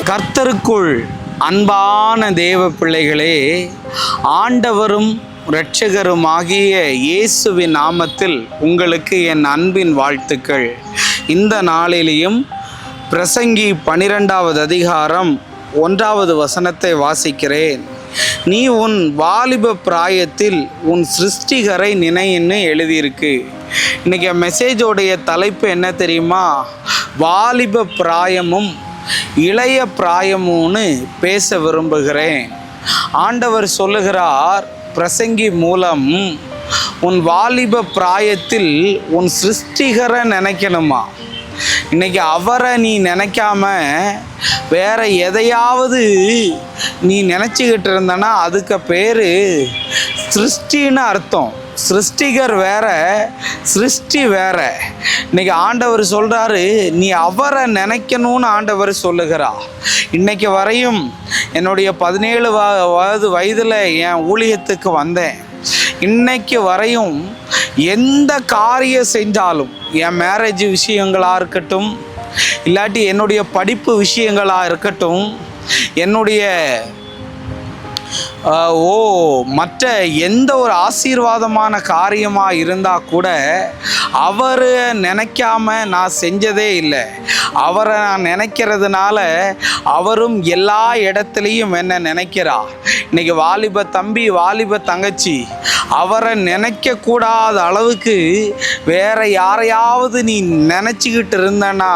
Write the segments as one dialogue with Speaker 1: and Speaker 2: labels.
Speaker 1: கர்த்தருக்குள் அன்பான தேவ பிள்ளைகளே, ஆண்டவரும் இரட்சகருமாகிய இயேசுவின் நாமத்தில் உங்களுக்கு என் அன்பின் வாழ்த்துக்கள். இந்த நாளிலேயும் பிரசங்கி 12வது அதிகாரம் 1வது வசனத்தை வாசிக்கிறேன். நீ உன் வாலிப பிராயத்தில் உன் சிருஷ்டிகரை நினைன்னு எழுதியிருக்கு. இன்றைக்கி மெசேஜோடைய தலைப்பு என்ன தெரியுமா? வாலிப பிராயமும் இளைய பிராயமும்னு பேச விரும்புகிறேன். ஆண்டவர் சொல்லுகிறார் பிரசங்கி மூலம், உன் வாலிப பிராயத்தில் உன் சிருஷ்டிகரை நினைக்கணுமா? இன்னைக்கு அவரை நீ நினைக்காம வேற எதையாவது நீ நினச்சிக்கிட்டு இருந்தனா அதுக்கு பேர் சிருஷ்டின்னு அர்த்தம். சிருஷ்டிகர் வேற, சிருஷ்டி வேற. இன்னைக்கு ஆண்டவர் சொல்கிறாரு, நீ அவரை நினைக்கணும்னு ஆண்டவர் சொல்லுகிறார். இன்னைக்கு வரையும் என்னுடைய 17 வயதில் என் ஊழியத்துக்கு வந்தேன். இன்னைக்கு வரையும் எந்த காரியம் செஞ்சாலும், என் மேரேஜ் விஷயங்களாக இருக்கட்டும், இல்லாட்டி என்னுடைய படிப்பு விஷயங்களாக இருக்கட்டும், என்னுடைய மற்ற எந்த ஒரு ஆசீர்வாதமான காரியமாக இருந்தால் கூட அவரை நினைக்காம நான் செஞ்சதே இல்லை. அவரை நான் நினைக்கிறதுனால அவரும் எல்லா இடத்துலையும் என்ன நினைக்கிறார். இன்றைக்கி வாலிப தம்பி, வாலிப தங்கச்சி, அவரை நினைக்கக்கூடாத அளவுக்கு வேற யாரையாவது நீ நினச்சிக்கிட்டு இருந்தனா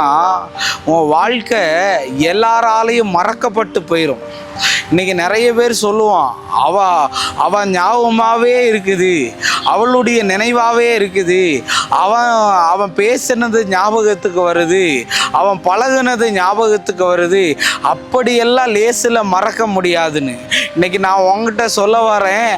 Speaker 1: உன் வாழ்க்கை எல்லாராலையும் மறக்கப்பட்டு போயிடும். இன்றைக்கி நிறைய பேர் சொல்லுவான், அவன் ஞாபகமாகவே இருக்குது, அவளுடைய நினைவாகவே இருக்குது, அவன் பேசினது ஞாபகத்துக்கு வருது, அவன் பழகுனது ஞாபகத்துக்கு வருது, அப்படியெல்லாம் லேசில் மறக்க முடியாதுன்னு. இன்றைக்கி நான் உங்ககிட்ட சொல்ல வரேன்,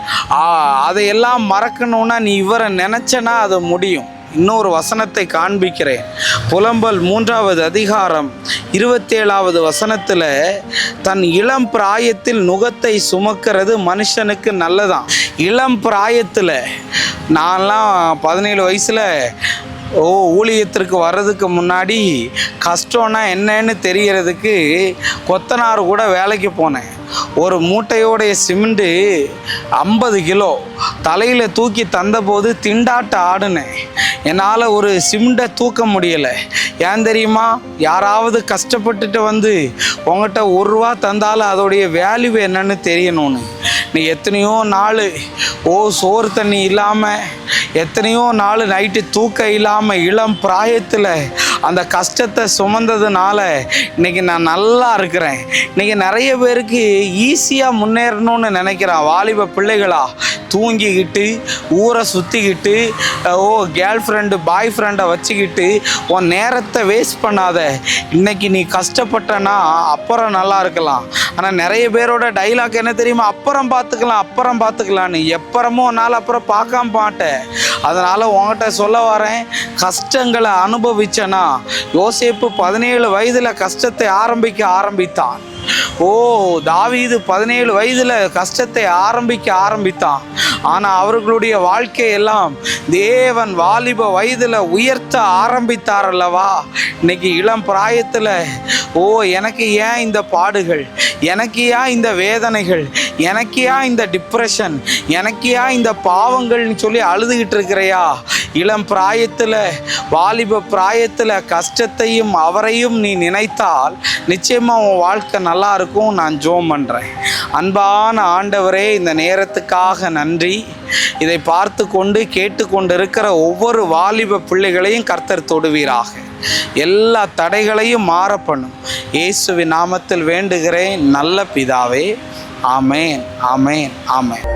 Speaker 1: அதையெல்லாம் மறக்கணுன்னா நீ இவரை நினச்சனா அது முடியும். இன்னொரு வசனத்தை காண்பிக்கிறேன். புலம்பல் 3வது அதிகாரம் 27வது வசனத்தில், தன் இளம் பிராயத்தில் நுகத்தை சுமக்கிறது மனுஷனுக்கு நல்லதான். இளம் பிராயத்தில், நான்லாம் 17 வயசில் ஊழியத்திற்கு வர்றதுக்கு முன்னாடி கஷ்டம்னா என்னன்னு தெரியறதுக்கு கொத்தனார் கூட வேலைக்கு போனேன். ஒரு மூட்டையோடைய சிமெண்ட்டு 50 கிலோ தலையில் தூக்கி தந்தபோது திண்டாட்ட ஆடினேன். என்னால் ஒரு சிமெண்ட்டை தூக்க முடியலை. ஏன் தெரியுமா? யாராவது கஷ்டப்பட்டுட்டு வந்து உங்கள்கிட்ட 1 ரூபா தந்தாலும் அதோடைய வேல்யூ என்னன்னு தெரியணும்னு. நீ எத்தனையோ நாள் சோறு தண்ணி இல்லாமல், எத்தனையோ நாள் நைட்டு தூக்கம் இல்லாமல் இளம் பிராயத்தில் அந்த கஷ்டத்தை சுமந்ததுனால இன்றைக்கி நான் நல்லா இருக்கிறேன். இன்றைக்கி நிறைய பேருக்கு ஈஸியாக முன்னேறணும்னு நினைக்கிறான். வாலிப பிள்ளைகளா, தூங்கிக்கிட்டு ஊரை சுற்றிக்கிட்டு கேர்ள் ஃப்ரெண்டு பாய் ஃப்ரெண்டை வச்சுக்கிட்டு உன் நேரத்தை வேஸ்ட் பண்ணாத. இன்றைக்கி நீ கஷ்டப்பட்டனா அப்புறம் நல்லா இருக்கலாம். ஆனால் நிறைய பேரோட டைலாக் என்ன தெரியுமா? அப்புறம் பார்த்துக்கலாம், அப்புறம் பார்த்துக்கலான்னு. எப்பறமும் உன்னால் அப்புறம் பார்க்காம மாட்டேன். அதனால் உங்கள்கிட்ட சொல்ல வரேன், கஷ்டங்களை அனுபவிச்சனா. யோசேப்பு 17 வயதில் கஷ்டத்தை ஆரம்பித்தான். தாவீது 17 வயதில் கஷ்டத்தை ஆரம்பித்தான். ஆனால் அவர்களுடைய வாழ்க்கையெல்லாம் தேவன் வாலிப வயதில் உயர்த்த ஆரம்பித்தார் அல்லவா? இன்னைக்கு இளம் பிராயத்தில் எனக்கு ஏன் இந்த பாடுகள், எனக்கு ஏன் இந்த வேதனைகள், எனக்கு ஏன் இந்த டிப்ரெஷன், எனக்கு ஏன் இந்த பாவங்கள்னு சொல்லி அழுதுகிட்டு இருக்கிறையா? இளம் பிராயத்தில், வாலிப பிராயத்தில் கஷ்டத்தையும் அவரையும் நீ நினைத்தால் நிச்சயமாக உன் வாழ்க்கை நல்லா இருக்கும். நான் ஜெபம் பண்ணுறேன். அன்பான ஆண்டவரே, இந்த நேரத்துக்காக நன்றி. இதை பார்த்து கொண்டு கேட்டுக்கொண்டு இருக்கிற ஒவ்வொரு வாலிப பிள்ளைகளையும் கர்த்தர் தொடுவீராக. எல்லா தடைகளையும் மாற பண்ணும். இயேசுவின் நாமத்தில் வேண்டுகிறேன் நல்ல பிதாவே. ஆமேன், ஆமேன், ஆமேன்.